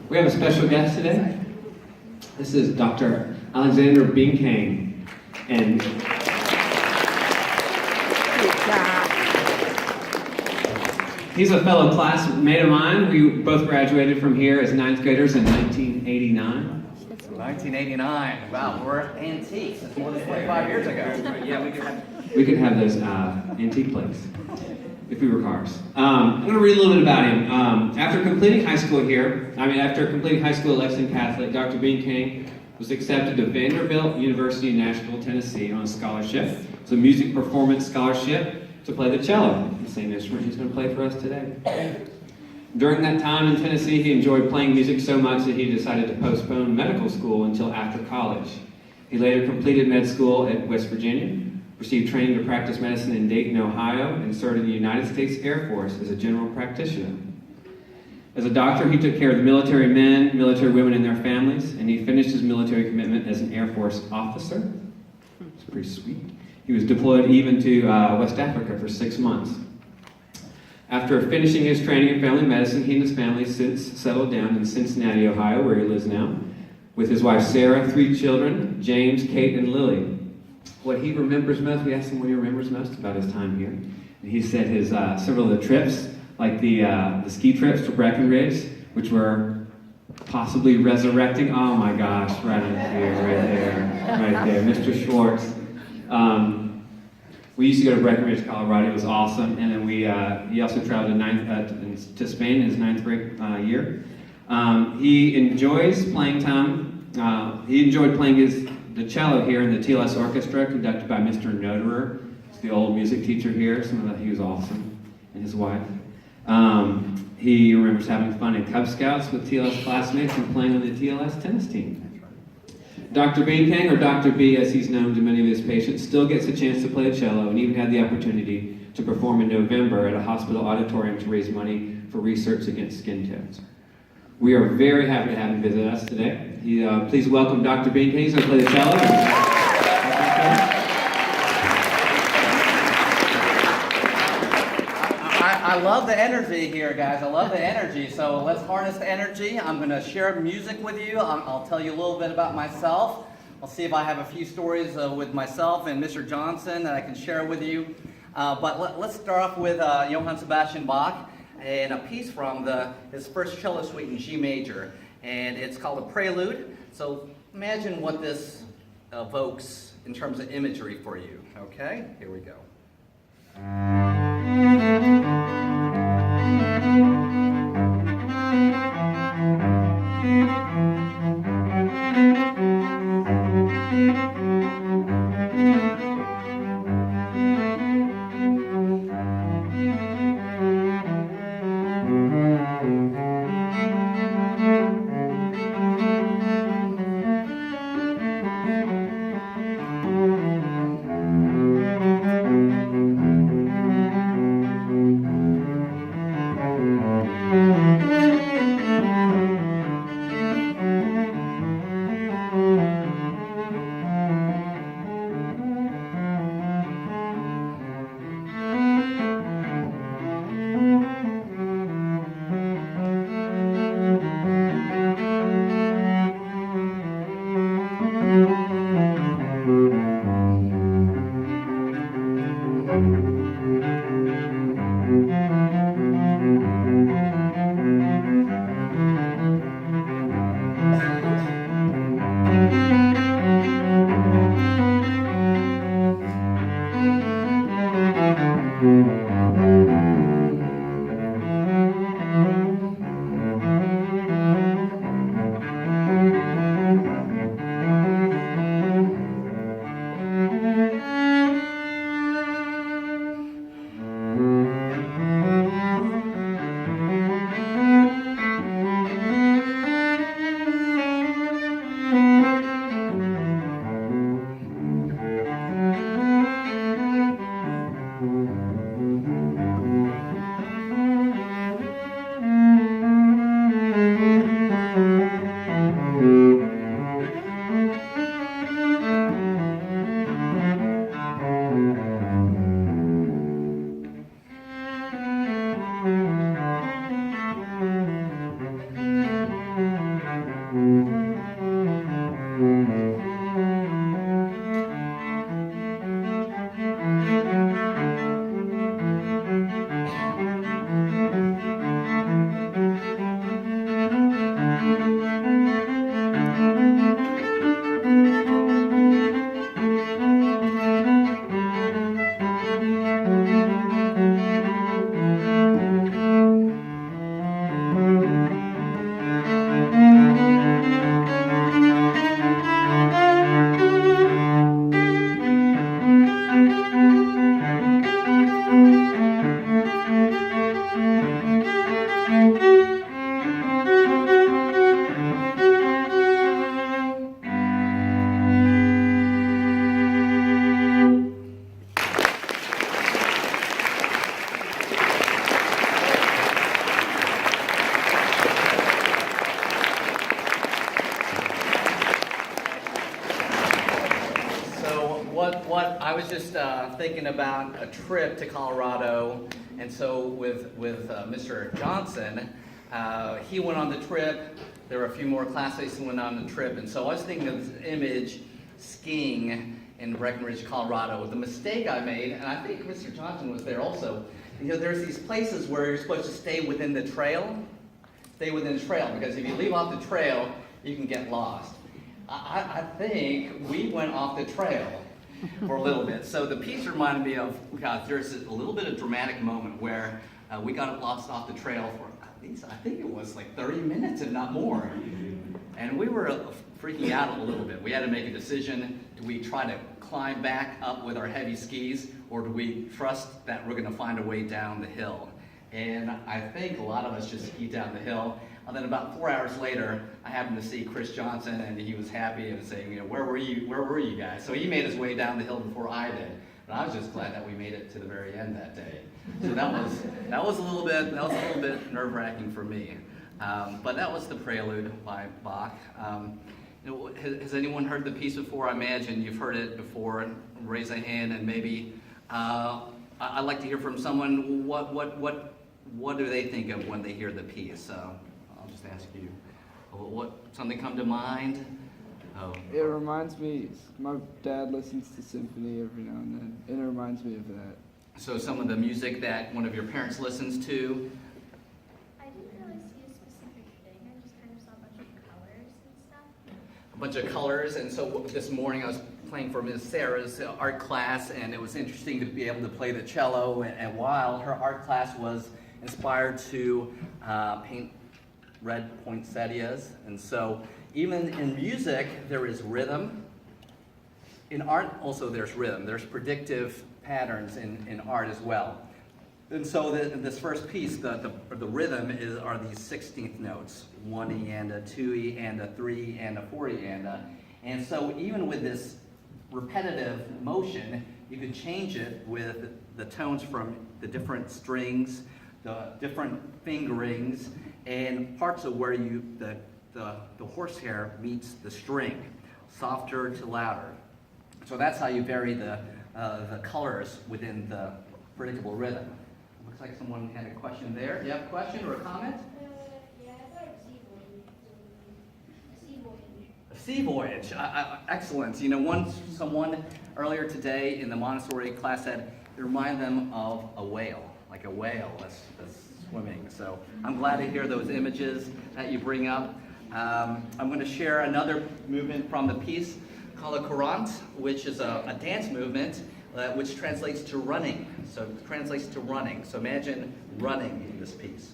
We have a special guest today. This is Dr. Alexander Binkang, and he's a fellow classmate of mine. We both graduated from here as ninth graders in 1989. 1989. Wow, we're antiques. It's more than 25 years ago. Yeah, we could have those antique plates if we were cars. I'm going to read a little bit about him. After completing high school at Lexington Catholic, Dr. Binkang was accepted to Vanderbilt University in Nashville, Tennessee on a scholarship. It's a music performance scholarship to play the cello, the same instrument he's going to play for us today. During that time in Tennessee, he enjoyed playing music so much that he decided to postpone medical school until after college. He later completed med school at West Virginia, received training to practice medicine in Dayton, Ohio, and served in the United States Air Force as a general practitioner. As a doctor, he took care of the military men, military women, and their families, and he finished his military commitment as an Air Force officer. It's pretty sweet. He was deployed even to West Africa for 6 months. After finishing his training in family medicine, he and his family since settled down in Cincinnati, Ohio, where he lives now, with his wife Sarah, 3 children, James, Kate, and Lily. What he remembers most, we asked him what he remembers most about his time here. And he said his several of the trips, like the ski trips to Breckenridge, which were possibly resurrecting. Oh my gosh, right there, Mr. Schwartz. We used to go to Breckenridge, Colorado. It was awesome. And then he also traveled to Spain in his 9th grade year. He enjoys playing time. He enjoyed playing the cello here in the TLS Orchestra, conducted by Mr. Noderer. He's the old music teacher here. He was awesome, and his wife. He remembers having fun in Cub Scouts with TLS classmates and playing on the TLS tennis team. Dr. Binkang, or Dr. B as he's known to many of his patients, still gets a chance to play the cello and even had the opportunity to perform in November at a hospital auditorium to raise money for research against skin cancer. We are very happy to have him visit us today. Please welcome Dr. Binkang. He's going to play the cello. I love the energy here, guys. I love the energy. So let's harness the energy. I'm going to share music with you. I'll tell you a little bit about myself. I'll see if I have a few stories with myself and Mr. Johnson that I can share with you. But let's start off with Johann Sebastian Bach and a piece from his first cello suite in G major. And it's called a prelude. So imagine what this evokes in terms of imagery for you. Okay, here we go. But I was just thinking about a trip to Colorado, and so with Mr. Johnson, he went on the trip. There were a few more classmates who went on the trip, and so I was thinking of this image skiing in Breckenridge, Colorado. The mistake I made, and I think Mr. Johnson was there also, there's these places where you're supposed to stay within the trail. Stay within the trail, because if you leave off the trail, you can get lost. I think we went off the trail for a little bit. So the piece reminded me of, gosh, there's a little bit of dramatic moment where we got lost off the trail for at least, I think it was like 30 minutes, if not more. And we were freaking out a little bit. We had to make a decision. Do we try to climb back up with our heavy skis, or do we trust that we're going to find a way down the hill? And I think a lot of us just skied down the hill. And then about 4 hours later, I happened to see Chris Johnson, and he was happy and saying, where were you guys? So he made his way down the hill before I did. But I was just glad that we made it to the very end that day. So that was a little bit nerve-wracking for me. But that was the Prelude by Bach. Has anyone heard the piece before? I imagine you've heard it before. Raise a hand, and maybe I'd like to hear from someone. What do they think of when they hear the piece? I'll just ask you. Something come to mind? Oh. It reminds me, my dad listens to symphony every now and then, and it reminds me of that. So some of the music that one of your parents listens to? I didn't really see a specific thing. I just kind of saw a bunch of colors and stuff. A bunch of colors, and so this morning I was playing for Ms. Sarah's art class, and it was interesting to be able to play the cello, and while her art class was inspired to paint red poinsettias, and so even in music there is rhythm. In art also there's rhythm. There's predictive patterns in art as well. And so this first piece, the rhythm are these 16th notes, 1 eanda, 2 eanda, 3 eanda, 4 eanda. And so even with this repetitive motion, you could change it with the tones from the different strings, the different fingerings, and parts of where the horsehair meets the string, softer to louder. So that's how you vary the colors within the predictable rhythm. Looks like someone had a question there. Do you have a question or a comment? Yeah, I thought it was sea voyage. A sea voyage. Excellent. Someone earlier today in the Montessori class said it reminded them of a whale, like a whale that's swimming. So I'm glad to hear those images that you bring up. I'm going to share another movement from the piece called a courant, which is a dance movement which translates to running. So it translates to running. So imagine running in this piece.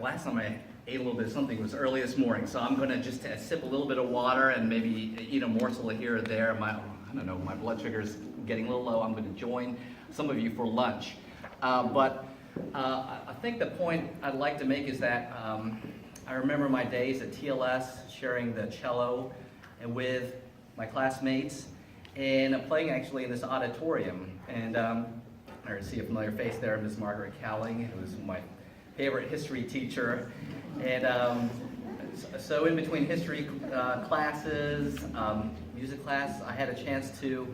Last time I ate a little bit of something, it was early this morning, so I'm going to just sip a little bit of water and maybe eat a morsel here or there. I don't know, my blood sugar's getting a little low. I'm going to join some of you for lunch. But I think the point I'd like to make is that I remember my days at TLS sharing the cello and with my classmates and playing actually in this auditorium. And I see a familiar face there, Miss Margaret Cowling, who was my favorite history teacher. And so in between history classes, music class, I had a chance to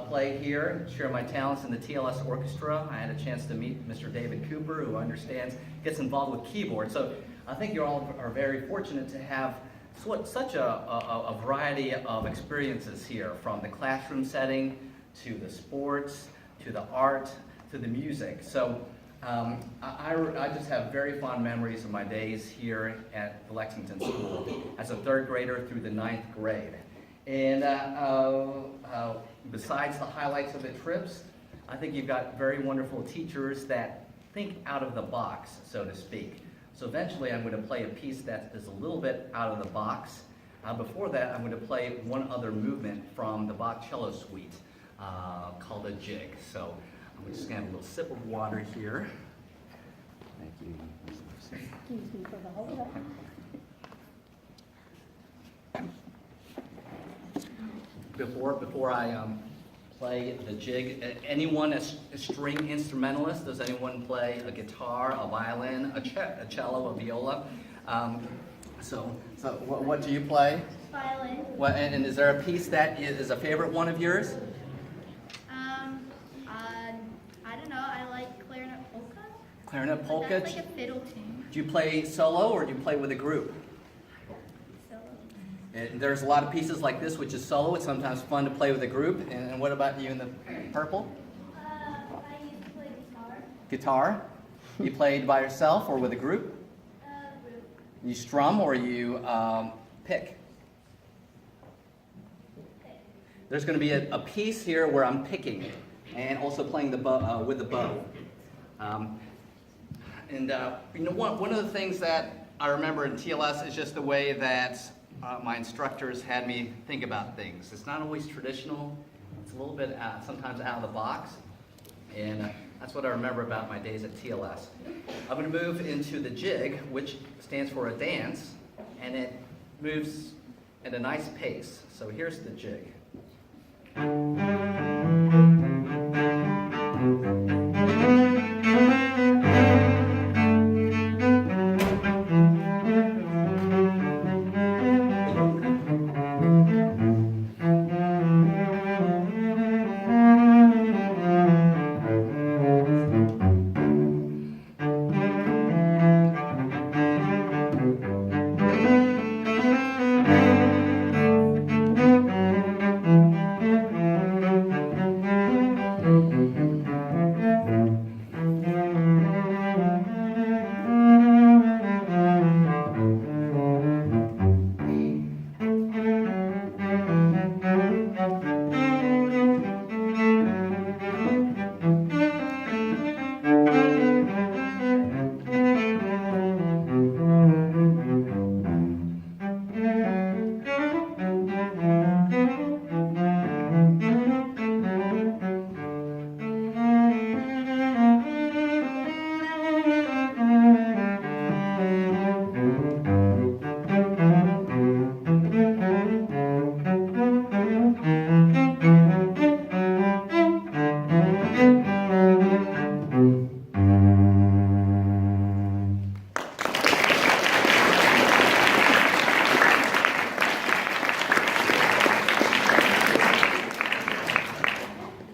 play here, share my talents in the TLS orchestra. I had a chance to meet Mr. David Cooper, who understands, gets involved with keyboard. So I think you all are very fortunate to have such a variety of experiences here, from the classroom setting to the sports, to the art, to the music. So I just have very fond memories of my days here at the Lexington School as a third grader through the 9th grade. And besides the highlights of the trips, I think you've got very wonderful teachers that think out of the box, so to speak. So eventually I'm going to play a piece that is a little bit out of the box. Before that, I'm going to play one other movement from the Bach cello suite called a jig. So I'm just going to have a little sip of water here. Thank you. Excuse me for the whole up. Before I play the jig, anyone a string instrumentalist? Does anyone play a guitar, a violin, a cello, a viola? So what do you play? Violin. What, and is there a piece that is a favorite one of yours? I don't know. I like clarinet polka. Clarinet polka? That's like a fiddle tune. Do you play solo or do you play with a group? Solo. And there's a lot of pieces like this, which is solo. It's sometimes fun to play with a group. And what about you in the purple? I used to play guitar. Guitar? You played by yourself or with a group? Group. You strum or you pick? There's going to be a piece here where I'm picking and also playing the bow, with the bow. One of the things that I remember in TLS is just the way that my instructors had me think about things. It's not always traditional. It's a little bit sometimes out of the box. And that's what I remember about my days at TLS. I'm going to move into the jig, which stands for a dance, and it moves at a nice pace. So here's the jig.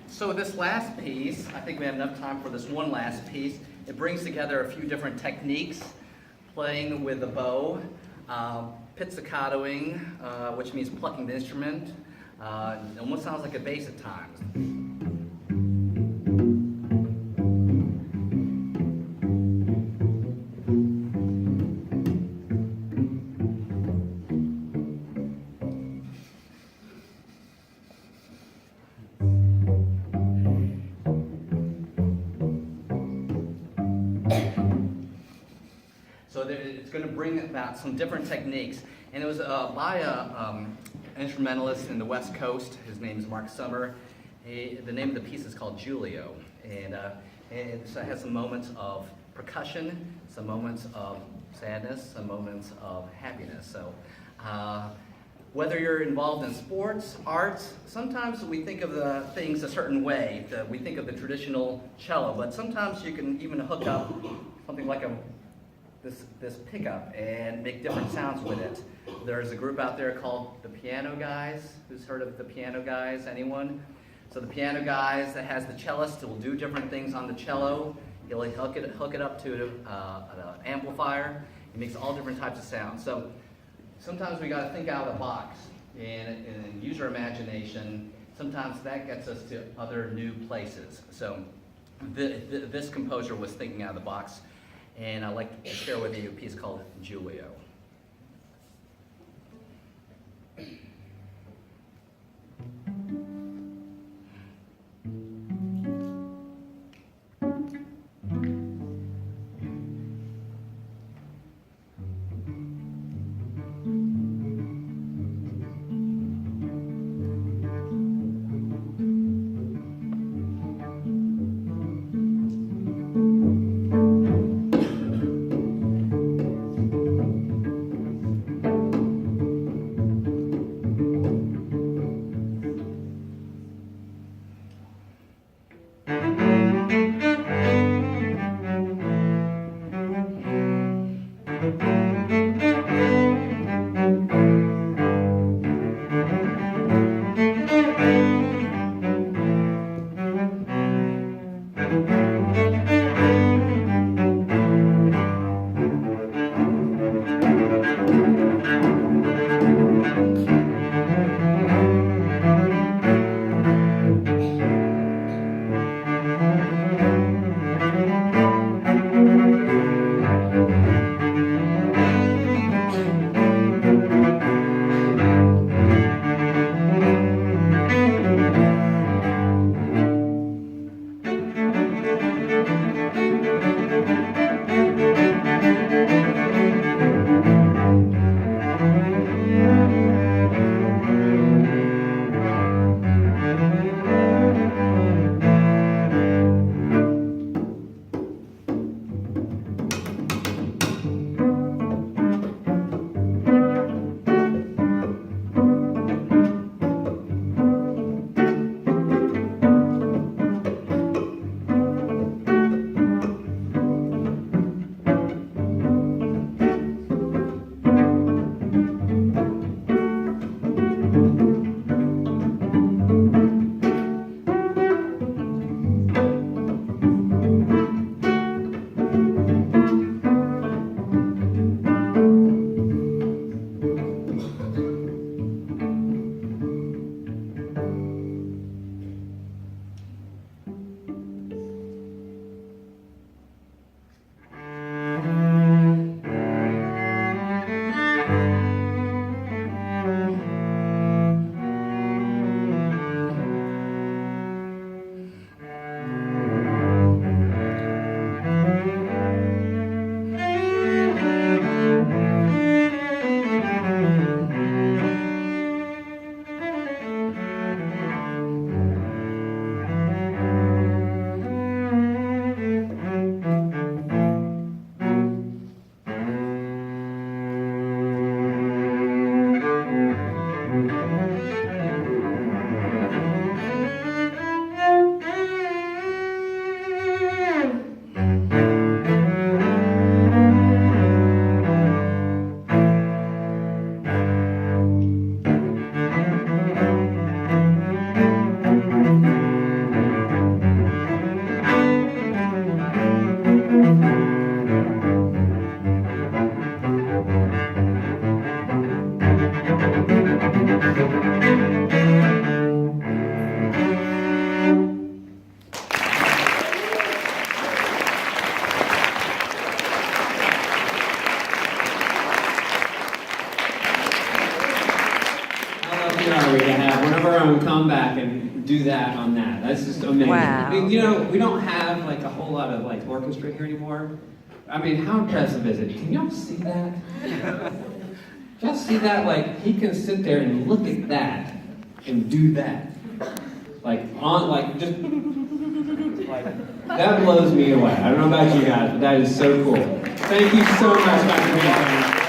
So this last piece, I think we have enough time for this one last piece. It brings together a few different techniques, playing with the bow, pizzicatoing, which means plucking the instrument. It almost sounds like a bass at times. So it's going to bring about some different techniques. And it was by an instrumentalist in the West Coast. His name is Mark Summer. The name of the piece is called Julio. And it has some moments of percussion, some moments of sadness, some moments of happiness. So whether you're involved in sports, arts, sometimes we think of the things a certain way. We think of the traditional cello, but sometimes you can even hook up something like this pickup and make different sounds with it. There's a group out there called the Piano Guys. Who's heard of the Piano Guys? Anyone? So the Piano Guys, that has the cellist who will do different things on the cello. He'll hook it up to an amplifier. He makes all different types of sounds. So sometimes we got to think out of the box and use our imagination. Sometimes that gets us to other new places. So this composer was thinking out of the box, and I'd like to share with you a piece called Giulio. Come back and do that on that. That's just amazing. Wow. You know, we don't have like a whole lot of like orchestra here anymore. I mean, how impressive is it? Can y'all see that? Y'all see that? Like, he can sit there and look at that and do that. Like, on, like, just That blows me away. I don't know about you guys, but that is so cool. Thank you so much, Dr. Bean.